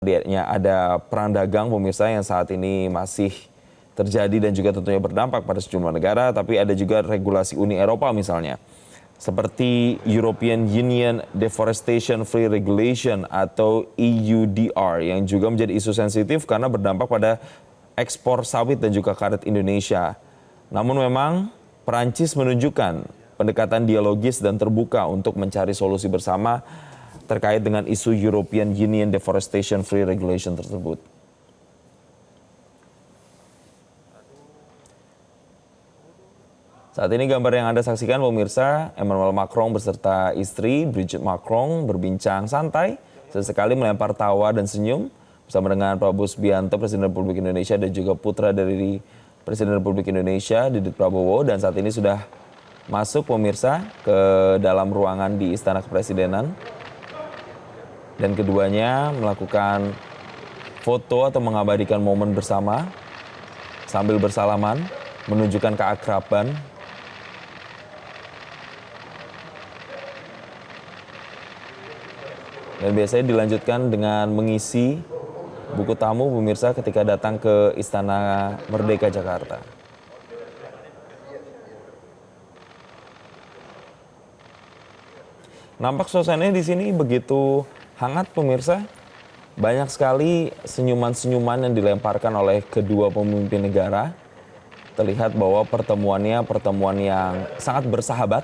Dia ada perang dagang pemirsa yang saat ini masih terjadi dan juga tentunya berdampak pada sejumlah negara, tapi ada juga regulasi Uni Eropa misalnya. Seperti European Union Deforestation Free Regulation atau EUDR yang juga menjadi isu sensitif karena berdampak pada ekspor sawit dan juga karet Indonesia. Namun memang Perancis menunjukkan pendekatan dialogis dan terbuka untuk mencari solusi bersama terkait dengan isu European Union Deforestation Free Regulation tersebut. Saat ini gambar yang Anda saksikan pemirsa, Emmanuel Macron beserta istri Brigitte Macron berbincang santai, sesekali melempar tawa dan senyum bersama dengan Prabowo Subianto, Presiden Republik Indonesia, dan juga putra dari Presiden Republik Indonesia, Didit Prabowo, dan saat ini sudah masuk pemirsa ke dalam ruangan di Istana Kepresidenan. Dan keduanya melakukan foto atau mengabadikan momen bersama sambil bersalaman, menunjukkan keakraban. Dan biasanya dilanjutkan dengan mengisi buku tamu pemirsa ketika datang ke Istana Merdeka Jakarta. Nampak suasananya di sini begitu hangat pemirsa, banyak sekali senyuman-senyuman yang dilemparkan oleh kedua pemimpin negara. Terlihat bahwa pertemuannya pertemuan yang sangat bersahabat,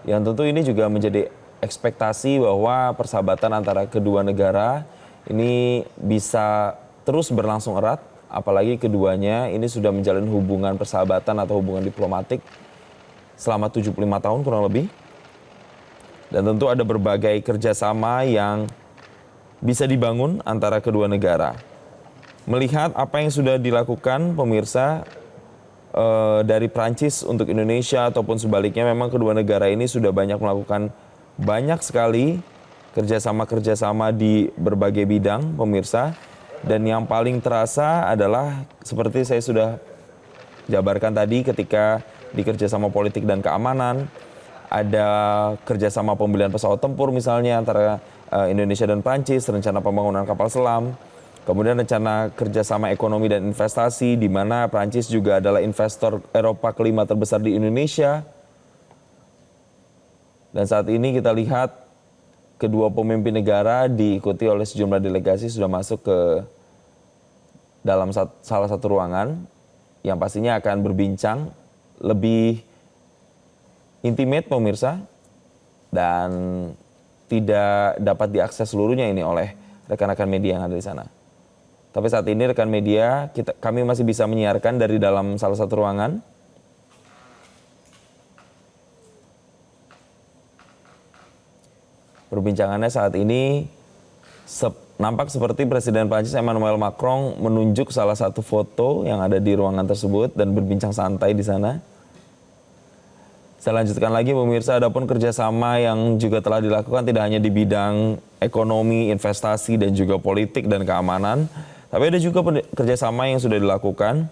yang tentu ini juga menjadi ekspektasi bahwa persahabatan antara kedua negara ini bisa terus berlangsung erat, apalagi keduanya ini sudah menjalin hubungan persahabatan atau hubungan diplomatik selama 75 tahun kurang lebih. Dan tentu ada berbagai kerjasama yang bisa dibangun antara kedua negara. Melihat apa yang sudah dilakukan pemirsa dari Prancis untuk Indonesia ataupun sebaliknya, memang kedua negara ini sudah banyak melakukan banyak sekali kerjasama-kerjasama di berbagai bidang pemirsa. Dan yang paling terasa adalah seperti saya sudah jabarkan tadi ketika di kerjasama politik dan keamanan, ada kerjasama pembelian pesawat tempur misalnya antara Indonesia dan Prancis, rencana pembangunan kapal selam, kemudian rencana kerjasama ekonomi dan investasi di mana Prancis juga adalah investor Eropa kelima terbesar di Indonesia. Dan saat ini kita lihat kedua pemimpin negara diikuti oleh sejumlah delegasi sudah masuk ke dalam salah satu ruangan yang pastinya akan berbincang lebih intimate pemirsa, dan tidak dapat diakses seluruhnya ini oleh rekan-rekan media yang ada di sana. Tapi saat ini rekan media, kami masih bisa menyiarkan dari dalam salah satu ruangan. Perbincangannya saat ini nampak seperti Presiden Prancis Emmanuel Macron menunjuk salah satu foto yang ada di ruangan tersebut dan berbincang santai di sana. Saya lanjutkan lagi pemirsa, adapun kerjasama yang juga telah dilakukan tidak hanya di bidang ekonomi, investasi, dan juga politik dan keamanan. Tapi ada juga kerjasama yang sudah dilakukan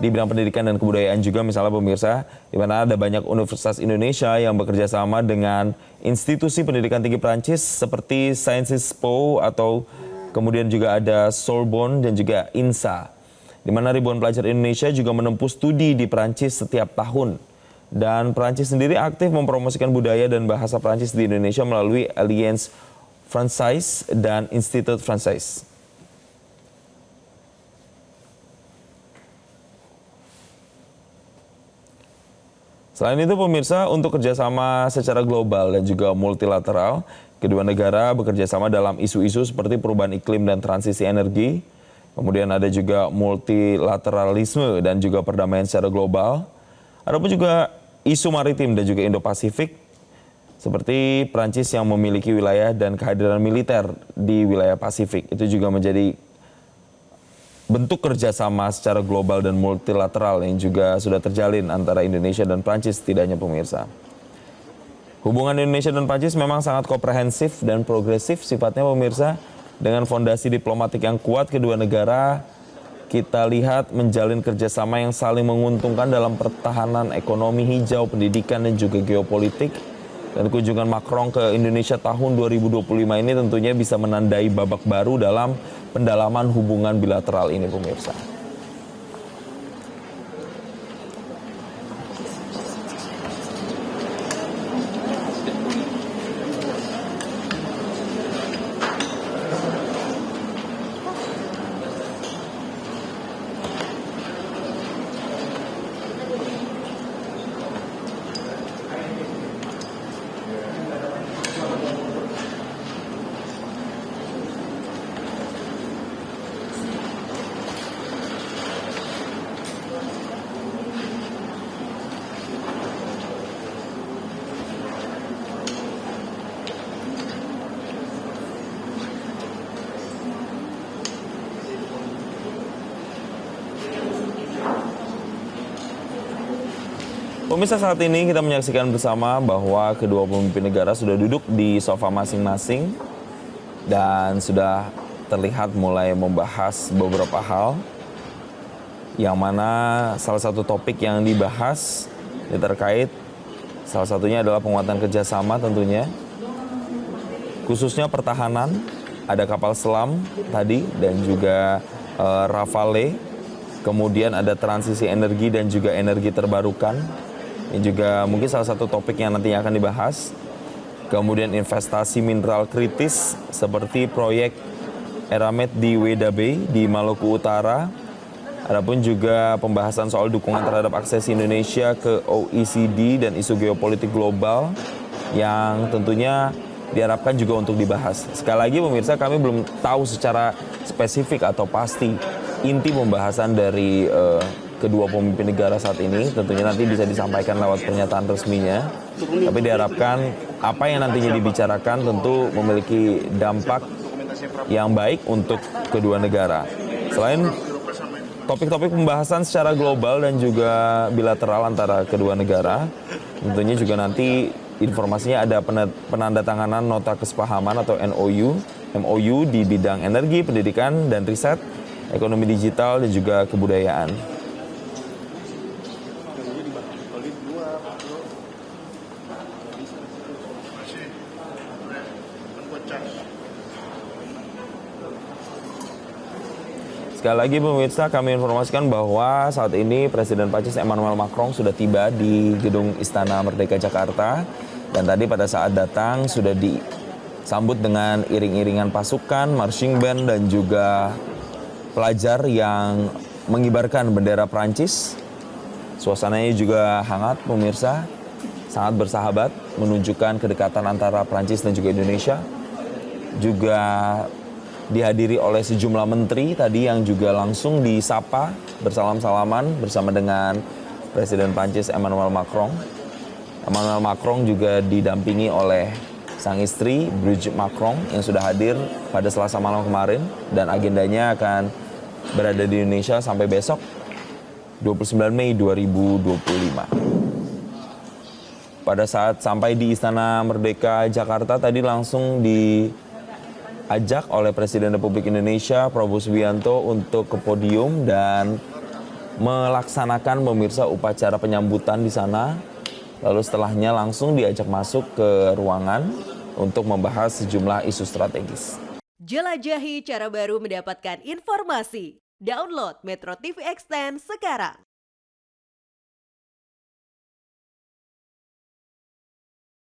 di bidang pendidikan dan kebudayaan juga misalnya pemirsa, di mana ada banyak Universitas Indonesia yang bekerja sama dengan institusi pendidikan tinggi Prancis seperti Sciences Po atau kemudian juga ada Sorbonne dan juga INSA. Di mana ribuan pelajar Indonesia juga menempuh studi di Prancis setiap tahun. Dan Prancis sendiri aktif mempromosikan budaya dan bahasa Prancis di Indonesia melalui Alliance Française dan Institut Français. Selain itu pemirsa, untuk kerjasama secara global dan juga multilateral, kedua negara bekerjasama dalam isu-isu seperti perubahan iklim dan transisi energi. Kemudian ada juga multilateralisme dan juga perdamaian secara global. Adapun juga isu maritim dan juga Indo-Pasifik, seperti Prancis yang memiliki wilayah dan kehadiran militer di wilayah Pasifik. Itu juga menjadi bentuk kerjasama secara global dan multilateral yang juga sudah terjalin antara Indonesia dan Prancis, tidak hanya pemirsa. Hubungan Indonesia dan Prancis memang sangat komprehensif dan progresif sifatnya pemirsa. Dengan fondasi diplomatik yang kuat, kedua negara kita lihat menjalin kerjasama yang saling menguntungkan dalam pertahanan, ekonomi hijau, pendidikan, dan juga geopolitik. Dan kunjungan Macron ke Indonesia tahun 2025 ini tentunya bisa menandai babak baru dalam pendalaman hubungan bilateral ini, pemirsa. Pemirsa, saat ini kita menyaksikan bersama bahwa kedua pemimpin negara sudah duduk di sofa masing-masing dan sudah terlihat mulai membahas beberapa hal, yang mana salah satu topik yang dibahas terkait salah satunya adalah penguatan kerjasama tentunya, khususnya pertahanan, ada kapal selam tadi dan juga Rafale, kemudian ada transisi energi dan juga energi terbarukan. Ini juga mungkin salah satu topik yang nantinya akan dibahas. Kemudian investasi mineral kritis seperti proyek Eramet di Weda Bay di Maluku Utara. Adapun juga pembahasan soal dukungan terhadap akses Indonesia ke OECD dan isu geopolitik global yang tentunya diharapkan juga untuk dibahas. Sekali lagi pemirsa, kami belum tahu secara spesifik atau pasti inti pembahasan dari kedua pemimpin negara saat ini. Tentunya nanti bisa disampaikan lewat pernyataan resminya. Tapi diharapkan apa yang nantinya dibicarakan tentu memiliki dampak yang baik untuk kedua negara. Selain topik-topik pembahasan secara global dan juga bilateral antara kedua negara, tentunya juga nanti informasinya ada penandatanganan nota kesepahaman atau MOU di bidang energi, pendidikan dan riset, ekonomi digital dan juga kebudayaan. Sekali lagi pemirsa, kami informasikan bahwa saat ini Presiden Prancis Emmanuel Macron sudah tiba di Gedung Istana Merdeka Jakarta. Dan tadi pada saat datang sudah disambut dengan iring-iringan pasukan, marching band dan juga pelajar yang mengibarkan bendera Prancis. Suasananya juga hangat pemirsa, sangat bersahabat, menunjukkan kedekatan antara Prancis dan juga Indonesia. Juga dihadiri oleh sejumlah menteri tadi yang juga langsung disapa bersalam-salaman bersama dengan Presiden Prancis Emmanuel Macron. Emmanuel Macron juga didampingi oleh sang istri Brigitte Macron yang sudah hadir pada Selasa malam kemarin dan agendanya akan berada di Indonesia sampai besok 29 Mei 2025. Pada saat sampai di Istana Merdeka Jakarta tadi langsung diajak oleh Presiden Republik Indonesia Prabowo Subianto untuk ke podium dan melaksanakan pemirsa upacara penyambutan di sana. Lalu setelahnya langsung diajak masuk ke ruangan untuk membahas sejumlah isu strategis. Jelajahi cara baru mendapatkan informasi. Download Metro TV Extend sekarang.